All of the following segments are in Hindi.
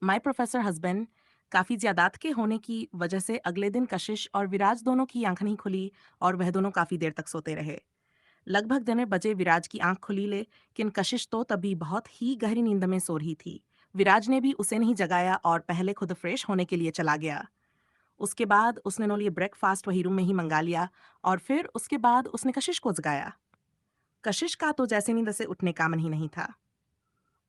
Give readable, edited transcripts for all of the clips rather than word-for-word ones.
माय प्रोफेसर हस्बैंड काफ़ी ज़्यादात के होने की वजह से अगले दिन कशिश और विराज दोनों की आंख नहीं खुली और वह दोनों काफ़ी देर तक सोते रहे। लगभग 10 बजे विराज की आंख खुली लेकिन कशिश तो तभी बहुत ही गहरी नींद में सो रही थी। विराज ने भी उसे नहीं जगाया और पहले खुद फ्रेश होने के लिए चला गया। उसके बाद उसने नो लिए ब्रेकफास्ट वही रूम में ही मंगा लिया और फिर उसके बाद उसने कशिश को जगाया। कशिश का तो जैसे नींद से उठने का मन ही नहीं था।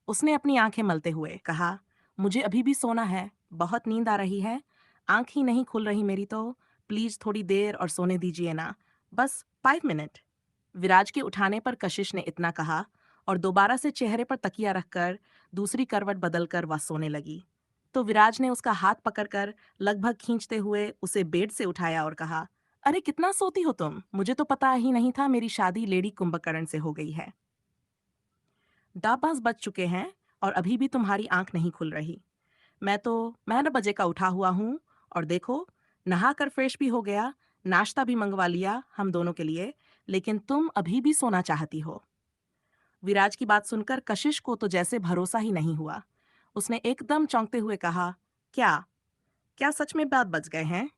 उसने अपनी आंखें मलते हुए कहा, मुझे अभी भी सोना है, बहुत नींद आ रही है, आंख ही नहीं खुल रही मेरी तो, प्लीज थोड़ी देर और सोने दीजिए ना, बस 5 मिनट। विराज के उठाने पर कशिश ने इतना कहा और दोबारा से चेहरे पर तकिया रखकर दूसरी करवट बदलकर वह सोने लगी। तो विराज ने उसका हाथ पकड़कर लगभग खींचते हुए उसे बेड से उठाया और कहा, अरे कितना सोती हो तुम, मुझे तो पता ही नहीं था मेरी शादी लेडी कुंभकर्ण से हो गई है। 10 बज चुके हैं और अभी भी तुम्हारी आंख नहीं खुल रही। मैं 9 बजे का उठा हुआ हूँ और देखो, नहा कर फ्रेश भी हो गया, नाश्ता भी मंगवा लिया हम दोनों के लिए, लेकिन तुम अभी भी सोना चाहती हो। विराज की बात सुनकर कशिश को तो जैसे भरोसा ही नहीं हुआ। उसने एकदम चौंकते हुए कहा, क्या क्या सच में 12 बज गए हैं?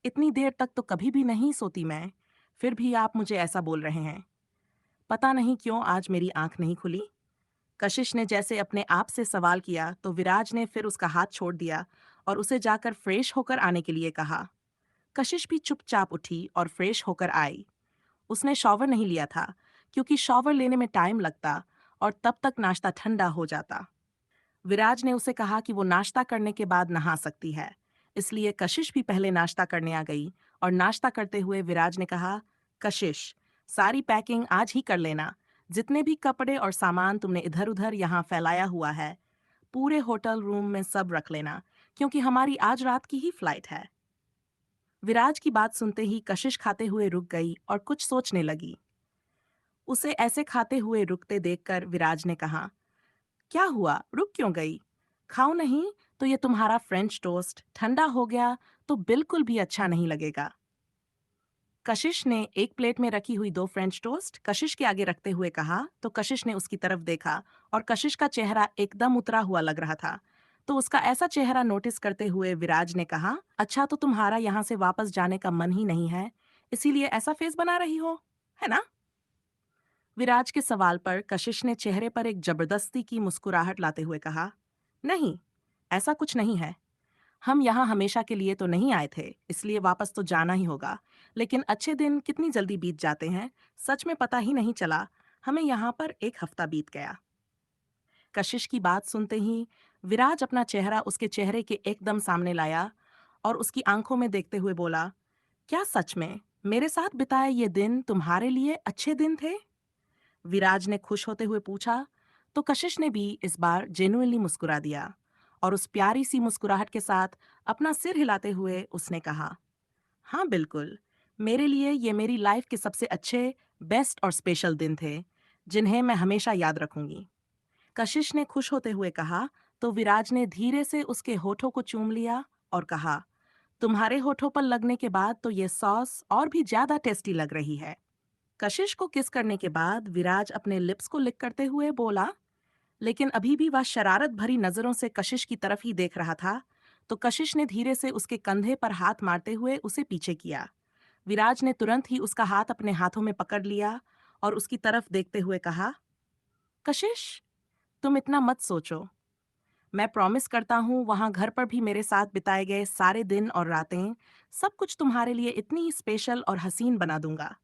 इतनी देर तक तो कभी भी नहीं सोती मैं, फिर भी आप मुझे ऐसा बोल रहे हैं। पता नहीं क्यों आज मेरी आंख नहीं खुली। कशिश ने जैसे अपने आप से सवाल किया तो विराज ने फिर उसका हाथ छोड़ दिया और उसे जाकर फ्रेश होकर आने के लिए कहा। कशिश भी चुपचाप उठी और फ्रेश होकर आई। उसने शॉवर नहीं लिया था क्योंकि शॉवर लेने में टाइम लगता और तब तक नाश्ता ठंडा हो जाता। विराज ने उसे कहा कि वो नाश्ता करने के बाद नहा सकती है, इसलिए कशिश भी पहले नाश्ता करने आ गई और नाश्ता करते हुए विराज ने कहा, कशिश, सारी पैकिंग आज ही कर लेना। जितने भी कपड़े और सामान तुमने इधर उधर यहाँ फैलाया हुआ है, पूरे होटल रूम में सब रख लेना, क्योंकि हमारी आज रात की ही फ्लाइट है। विराज की बात सुनते ही कशिश खाते हुए रुक गई और कुछ सोचने लगी। उसे ऐसे खाते हुए रुकते देखकर विराज ने कहा, क्या हुआ, रुक क्यों गई? खाओ नहीं तो ये तुम्हारा फ्रेंच टोस्ट ठंडा हो गया तो बिल्कुल भी अच्छा नहीं लगेगा। कशिश ने एक प्लेट में रखी हुई 2 फ्रेंच टोस्ट कशिश के आगे रखते हुए कहा तो कशिश ने उसकी तरफ देखा और कशिश का चेहरा एकदम उतरा हुआ लग रहा था। तो उसका ऐसा चेहरा नोटिस करते हुए विराज ने कहा, अच्छा तो तुम्हारा यहाँ से वापस जाने का मन ही नहीं है, इसीलिए ऐसा फेस बना रही हो, है ना? विराज के सवाल पर कशिश ने चेहरे पर एक जबरदस्ती की मुस्कुराहट लाते हुए कहा, नहीं, ऐसा कुछ नहीं है। हम यहाँ हमेशा के लिए तो नहीं आए थे, इसलिए वापस तो जाना ही होगा। लेकिन अच्छे दिन कितनी जल्दी बीत जाते हैं, सच में पता ही नहीं चला। हमें यहाँ पर 1 हफ्ता बीत गया। कशिश की बात सुनते ही विराज अपना चेहरा उसके चेहरे के एकदम सामने लाया और उसकी आंखों में देखते हुए बोला, क्या सच में मेरे साथ बिताए ये दिन तुम्हारे लिए अच्छे दिन थे? विराज ने खुश होते हुए पूछा, तो कशिश ने भी इस बार जेन्युइनली मुस्कुरा दिया और उस प्यारी सी मुस्कुराहट के साथ अपना सिर हिलाते हुए उसने कहा, हाँ बिल्कुल, मेरे लिए ये मेरी लाइफ के सबसे अच्छे, बेस्ट और स्पेशल दिन थे, जिन्हें मैं हमेशा याद रखूंगी। कशिश ने खुश होते हुए कहा तो विराज ने धीरे से उसके होठों को चूम लिया और कहा, तुम्हारे होठों पर लगने के बाद तो ये सॉस और भी ज्यादा टेस्टी लग रही है। कशिश को किस करने के बाद विराज अपने लिप्स को लिक करते हुए बोला, लेकिन अभी भी वह शरारत भरी नजरों से कशिश की तरफ ही देख रहा था। तो कशिश ने धीरे से उसके कंधे पर हाथ मारते हुए उसे पीछे किया। विराज ने तुरंत ही उसका हाथ अपने हाथों में पकड़ लिया और उसकी तरफ देखते हुए कहा, कशिश, तुम इतना मत सोचो। मैं प्रॉमिस करता हूँ वहां घर पर भी मेरे साथ बिताए गए सारे दिन और रातें सब कुछ तुम्हारे लिए इतनी ही स्पेशल और हसीन बना दूंगा।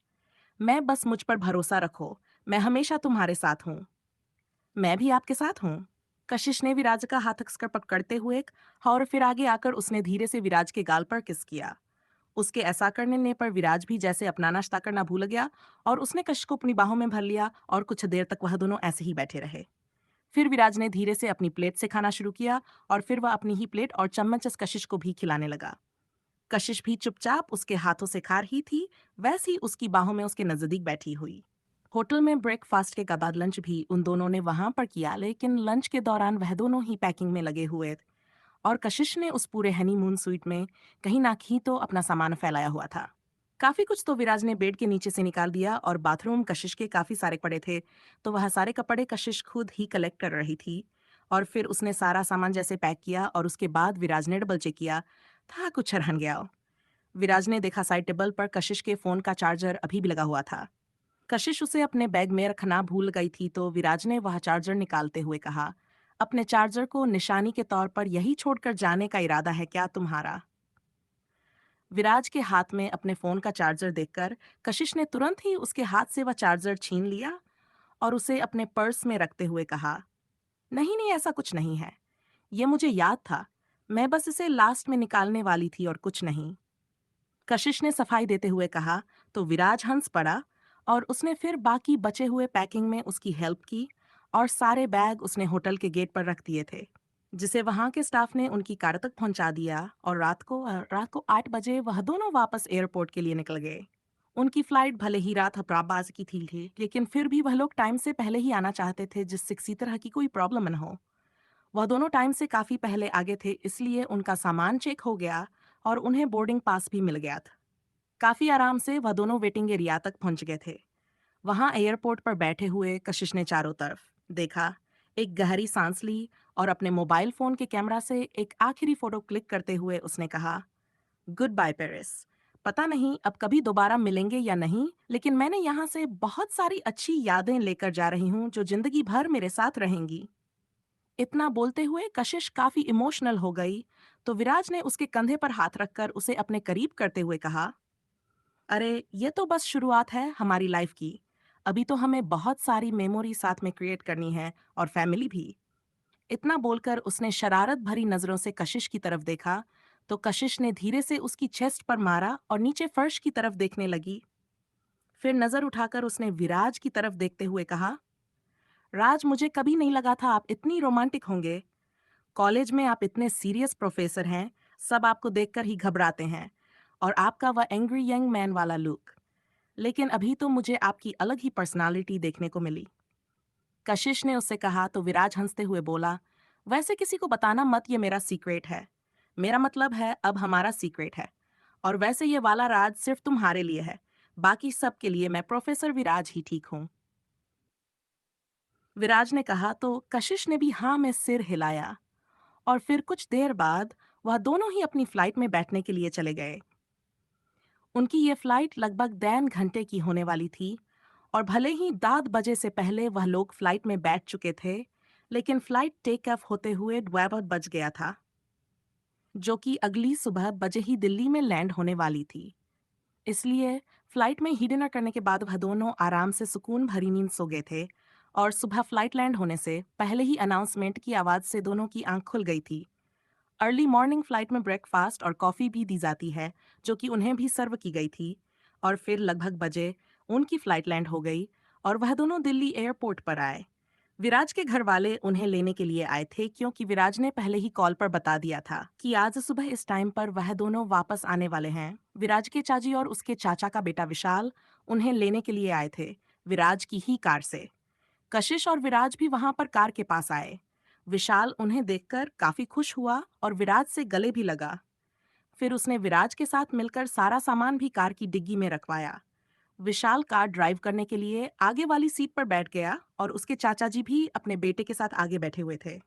मैं बस मुझ पर भरोसा रखो, मैं हमेशा तुम्हारे साथ हूँ। मैं भी आपके साथ हूँ। कशिश ने विराज का हाथ कसकर पकड़ते हुए और फिर आगे आकर उसने धीरे से विराज के गाल पर किस किया। उसके ऐसा करने पर विराज भी जैसे अपना नाश्ता करना भूल गया और उसने कशिश को अपनी बाहों में भर लिया और कुछ देर तक वह दोनों ऐसे ही बैठे रहे। फिर विराज ने धीरे से अपनी प्लेट से खाना शुरू किया और फिर वह अपनी ही प्लेट और चम्मच से कशिश को भी खिलाने लगा। कशिश भी चुपचाप उसके हाथों से खा रही थी, वैसी उसकी बाहों में उसके नजदीक बैठी हुई। होटल में ब्रेकफास्ट के बाद लंच भी उन दोनों ने वहां पर किया, लेकिन लंच के दौरान वह दोनों ही पैकिंग में लगे हुए और कशिश ने उस पूरे हनीमून स्वीट में कहीं ना कहीं तो अपना सामान फैलाया हुआ था। काफी कुछ तो विराज ने बेड के नीचे से निकाल दिया और बाथरूम कशिश के काफी सारे कपड़े थे, तो वह सारे कपड़े कशिश खुद ही कलेक्ट कर रही थी और फिर उसने सारा सामान जैसे पैक किया और उसके बाद विराज ने डबल चेक किया था कुछ रहन गया। विराज ने देखा साइड टेबल पर कशिश के फोन का चार्जर अभी भी लगा हुआ था। कशिश उसे अपने बैग में रखना भूल गई थी तो विराज ने वह चार्जर निकालते हुए कहा, अपने चार्जर को निशानी के तौर पर यही छोड़कर जाने का इरादा है क्या तुम्हारा? विराज के हाथ में अपने फोन का चार्जर देखकर कशिश ने तुरंत ही उसके हाथ से वह चार्जर छीन लिया और उसे अपने पर्स में रखते हुए कहा, नहीं नहीं, ऐसा कुछ नहीं है। ये मुझे याद था। मैं बस इसे लास्ट में निकालने वाली थी और कुछ नहीं। कशिश ने सफाई देते हुए कहा तो विराज हंस पड़ा और उसने फिर बाकी बचे हुए पैकिंग में उसकी हेल्प की और सारे बैग उसने होटल के गेट पर रख दिए थे, जिसे वहां के स्टाफ ने उनकी कार तक पहुंचा दिया और रात को 8 बजे वह दोनों वापस एयरपोर्ट के लिए निकल गए। उनकी फ्लाइट भले ही रात हफ्राबाज की थी लेकिन फिर भी वह लोग टाइम से पहले ही आना चाहते थे जिससे किसी तरह की कोई प्रॉब्लम न हो। वह दोनों टाइम से काफी पहले आगे थे इसलिए उनका सामान चेक हो गया और उन्हें बोर्डिंग पास भी मिल गया था। काफी आराम से वह दोनों वेटिंग एरिया तक पहुंच गए थे। वहां एयरपोर्ट पर बैठे हुए कशिश ने चारों तरफ देखा, एक गहरी सांस ली और अपने मोबाइल फोन के कैमरा से एक आखिरी फोटो क्लिक करते हुए उसने कहा, गुड बाय पेरिस। पता नहीं अब कभी दोबारा मिलेंगे या नहीं, लेकिन मैंने यहाँ से बहुत सारी अच्छी यादें लेकर जा रही हूँ जो जिंदगी भर मेरे साथ रहेंगी। इतना बोलते हुए कशिश काफी इमोशनल हो गई तो विराज ने उसके कंधे पर हाथ रखकर उसे अपने करीब करते हुए कहा, अरे ये तो बस शुरुआत है हमारी लाइफ की। अभी तो हमें बहुत सारी मेमोरी साथ में क्रिएट करनी है और फैमिली भी। इतना बोलकर उसने शरारत भरी नजरों से कशिश की तरफ देखा तो कशिश ने धीरे से उसकी चेस्ट पर मारा और नीचे फर्श की तरफ देखने लगी। फिर नजर उठाकर उसने विराज की तरफ देखते हुए कहा, राज, मुझे कभी नहीं लगा था आप इतनी रोमांटिक होंगे। कॉलेज में आप इतने सीरियस प्रोफेसर हैं, सब आपको देखकर ही घबराते हैं, और आपका वह एंग्री यंग मैन वाला लुक। लेकिन अभी तो मुझे आपकी अलग ही पर्सनालिटी देखने को मिली। कशिश ने उससे कहा तो विराज हंसते हुए बोला, वैसे किसी को बताना मत, ये मेरा सीक्रेट है। मेरा मतलब है अब हमारा सीक्रेट है। और वैसे ये वाला राज सिर्फ तुम्हारे लिए है, बाकी सब के लिए मैं प्रोफेसर विराज ही ठीक हूँ। विराज ने कहा तो कशिश ने भी हाँ में सिर हिलाया और फिर कुछ देर बाद वह दोनों ही अपनी फ्लाइट में बैठने के लिए चले गए। उनकी ये फ्लाइट लगभग 3 घंटे की होने वाली थी और भले ही दाद बजे से पहले वह लोग फ्लाइट में बैठ चुके थे, लेकिन फ्लाइट टेक ऑफ होते हुए 12 बज गया था, जो कि अगली सुबह बजे ही दिल्ली में लैंड होने वाली थी। इसलिए फ्लाइट में ही डिनर करने के बाद वह दोनों आराम से सुकून भरी नींद सो गए थे और सुबह फ्लाइट लैंड होने से पहले ही अनाउंसमेंट की आवाज से दोनों की आंख खुल गई थी। अर्ली मॉर्निंग फ्लाइट में ब्रेकफास्ट और कॉफ़ी भी दी जाती है, जो कि उन्हें भी सर्व की गई थी। और फिर लगभग बजे उनकी फ्लाइट लैंड हो गई और वह दोनों दिल्ली एयरपोर्ट पर आए। विराज के घर वाले उन्हें लेने के लिए आए थे क्योंकि विराज ने पहले ही कॉल पर बता दिया था कि आज सुबह इस टाइम पर वह दोनों वापस आने वाले हैं। विराज के चाची और उसके चाचा का बेटा विशाल उन्हें लेने के लिए आए थे, विराज की ही कार से। कशिश और विराज भी वहां पर कार के पास आए। विशाल उन्हें देखकर काफी खुश हुआ और विराज से गले भी लगा। फिर उसने विराज के साथ मिलकर सारा सामान भी कार की डिग्गी में रखवाया। विशाल कार ड्राइव करने के लिए आगे वाली सीट पर बैठ गया और उसके चाचा जी भी अपने बेटे के साथ आगे बैठे हुए थे।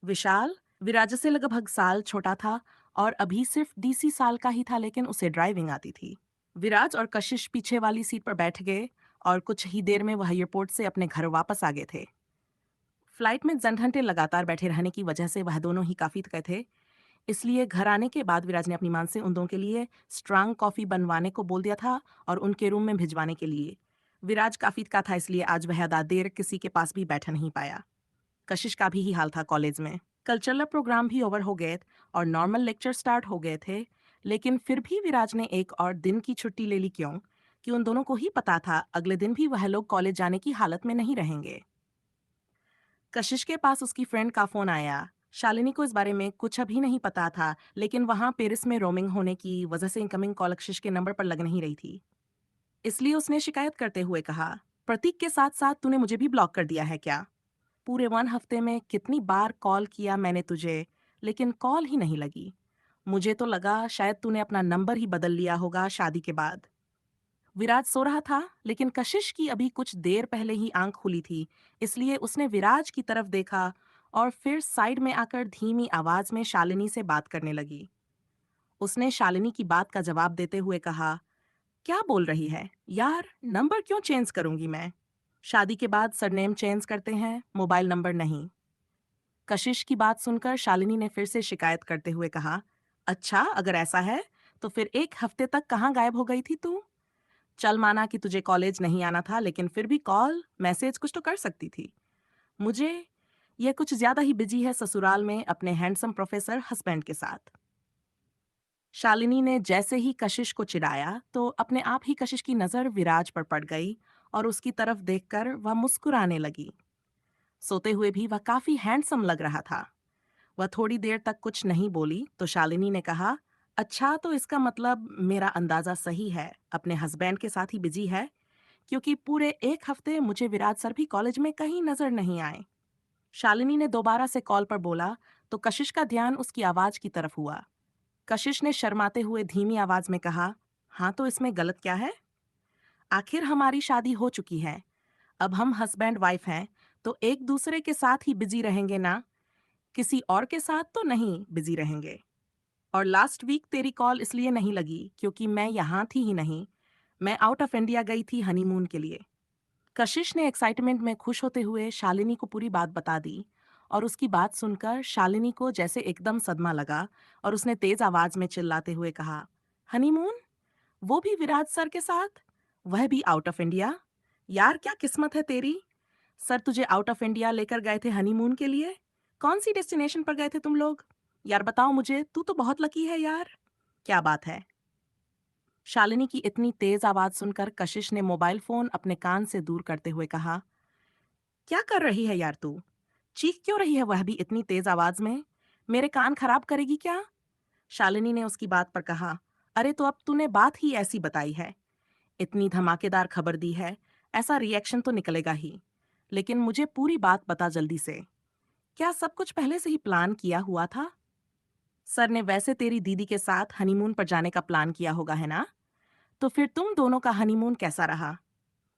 विशाल विराज से लगभग साल छोटा था और अभी सिर्फ डीसी साल का ही था, लेकिन उसे ड्राइविंग आती थी। विराज और कशिश पीछे वाली सीट पर बैठ गए और कुछ ही देर में वह एयरपोर्ट से अपने घर वापस आ गए थे। फ्लाइट में 2 घंटे लगातार बैठे रहने की वजह से वह दोनों ही काफी थके थे, इसलिए घर आने के बाद विराज ने अपनी मां से उन दोनों के लिए स्ट्रांग कॉफी बनवाने को बोल दिया था और उनके रूम में भिजवाने के लिए। विराज काफी थका था इसलिए आज वह ज्यादा देर किसी के पास भी बैठ नहीं पाया। कशिश का भी ही हाल था कॉलेज में। कल्चरल प्रोग्राम भी ओवर हो गए और नॉर्मल लेक्चर स्टार्ट हो गए थे, लेकिन फिर भी विराज ने एक और दिन की छुट्टी ले ली क्यों कि उन दोनों को ही पता था अगले दिन भी वह लोग कॉलेज जाने की हालत में नहीं रहेंगे। कशिश के पास उसकी फ्रेंड का फोन आया। शालिनी को इस बारे में कुछ अभी नहीं पता था, लेकिन वहां पेरिस में रोमिंग होने की वजह से इनकमिंग कॉल कशिश के नंबर पर लग नहीं रही थी। इसलिए उसने शिकायत करते हुए कहा, प्रतीक के साथ साथ तूने मुझे भी ब्लॉक कर दिया है क्या? पूरे 1 हफ्ते में कितनी बार कॉल किया मैंने तुझे, लेकिन कॉल ही नहीं लगी। मुझे तो लगा शायद तूने अपना नंबर ही बदल लिया होगा शादी के बाद। विराज सो रहा था, लेकिन कशिश की अभी कुछ देर पहले ही आंख खुली थी, इसलिए उसने विराज की तरफ देखा और फिर साइड में आकर धीमी आवाज में शालिनी से बात करने लगी। उसने शालिनी की बात का जवाब देते हुए कहा, क्या बोल रही है यार, नंबर क्यों चेंज करूंगी मैं? शादी के बाद सरनेम चेंज करते हैं, मोबाइल नंबर नहीं। कशिश की बात सुनकर शालिनी ने फिर से शिकायत करते हुए कहा, अच्छा अगर ऐसा है तो फिर एक हफ्ते तक कहाँ गायब हो गई थी तू? चल माना कि तुझे कॉलेज नहीं आना था, लेकिन फिर भी कॉल मैसेज कुछ तो कर सकती थी। मुझे यह कुछ ज्यादा ही बिजी है ससुराल में अपने हैंडसम प्रोफेसर हस्बैंड के साथ। शालिनी ने जैसे ही कशिश को चिढ़ाया तो अपने आप ही कशिश की नजर विराज पर पड़ गई और उसकी तरफ देखकर वह मुस्कुराने लगी। सोते हुए भी वह काफी हैंडसम लग रहा था। वह थोड़ी देर तक कुछ नहीं बोली तो शालिनी ने कहा, अच्छा तो इसका मतलब मेरा अंदाजा सही है, अपने हस्बैंड के साथ ही बिजी है, क्योंकि पूरे एक हफ्ते मुझे विराज सर भी कॉलेज में कहीं नजर नहीं आए। शालिनी ने दोबारा से कॉल पर बोला तो कशिश का ध्यान उसकी आवाज की तरफ हुआ। कशिश ने शर्माते हुए धीमी आवाज में कहा, हाँ तो इसमें गलत क्या है? आखिर हमारी शादी हो चुकी है, अब हम हस्बैंड वाइफ हैं, तो एक दूसरे के साथ ही बिजी रहेंगे ना, किसी और के साथ तो नहीं बिजी रहेंगे। और लास्ट वीक तेरी कॉल इसलिए नहीं लगी क्योंकि मैं यहाँ थी ही नहीं, मैं आउट ऑफ इंडिया गई थी हनीमून के लिए। कशिश ने एक्साइटमेंट में खुश होते हुए शालिनी को पूरी बात बता दी और उसकी बात सुनकर शालिनी को जैसे एकदम सदमा लगा और उसने तेज आवाज में चिल्लाते हुए कहा, हनीमून? वो भी विराज सर के साथ? वह भी आउट ऑफ इंडिया? यार क्या किस्मत है तेरी। सर तुझे आउट ऑफ इंडिया लेकर गए थे हनीमून के लिए? कौन सी डेस्टिनेशन पर गए थे तुम लोग? यार बताओ मुझे, तू तो बहुत लकी है यार। क्या बात है? शालिनी की इतनी तेज आवाज सुनकर कशिश ने मोबाइल फोन अपने कान से दूर करते हुए कहा, क्या कर रही है यार तू? चीख क्यों रही है वह भी इतनी तेज आवाज में? मेरे कान खराब करेगी क्या? शालिनी ने उसकी बात पर कहा, अरे तो अब तूने बात ही ऐसी बताई है, इतनी धमाकेदार खबर दी है, ऐसा रिएक्शन तो निकलेगा ही। लेकिन मुझे पूरी बात बता जल्दी से, क्या सब कुछ पहले से ही प्लान किया हुआ था? सर ने वैसे तेरी दीदी के साथ हनीमून पर जाने का प्लान किया होगा है ना? तो फिर तुम दोनों का हनीमून कैसा रहा?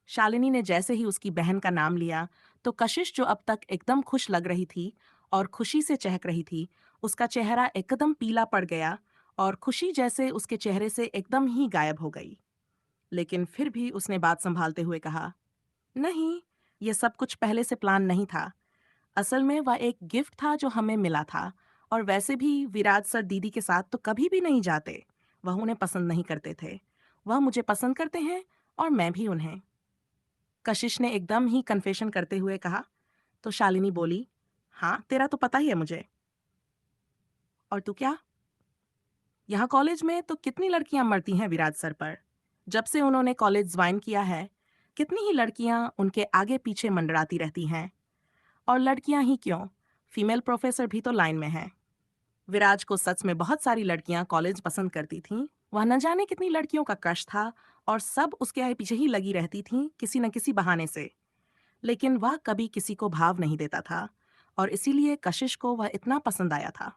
शालिनी ने जैसे ही उसकी बहन का नाम लिया तो कशिश जो अब तक एकदम खुश लग रही थी और खुशी से चहक रही थी, उसका चेहरा एकदम पीला पड़ गया और खुशी जैसे उसके चेहरे से एकदम ही गायब हो गई। लेकिन फिर भी उसने बात संभालते हुए कहा, नहीं, ये सब कुछ पहले से प्लान नहीं था। असल में वह एक गिफ्ट था जो हमें मिला था, और वैसे भी विराज सर दीदी के साथ तो कभी भी नहीं जाते। वह उन्हें पसंद नहीं करते थे। वह मुझे पसंद करते हैं और मैं भी उन्हें। कशिश ने एकदम ही कन्फेशन करते हुए कहा। तो शालिनी बोली, हाँ तेरा तो पता ही है मुझे। और तू क्या? यहाँ कॉलेज में तो कितनी लड़कियां मरती हैं विराज सर पर। जब से उन्होंने कॉलेज ज्वाइन किया है, कितनी ही लड़कियां उनके आगे पीछे मंडराती रहती हैं। और लड़कियां ही क्यों, फीमेल प्रोफेसर भी तो लाइन में हैं। विराज को सच में बहुत सारी लड़कियां कॉलेज पसंद करती थीं। वह न जाने कितनी लड़कियों का क्रश था और सब उसके आगे पीछे ही लगी रहती थीं किसी न किसी बहाने से। लेकिन वह कभी किसी को भाव नहीं देता था और इसीलिए कशिश को वह इतना पसंद आया था।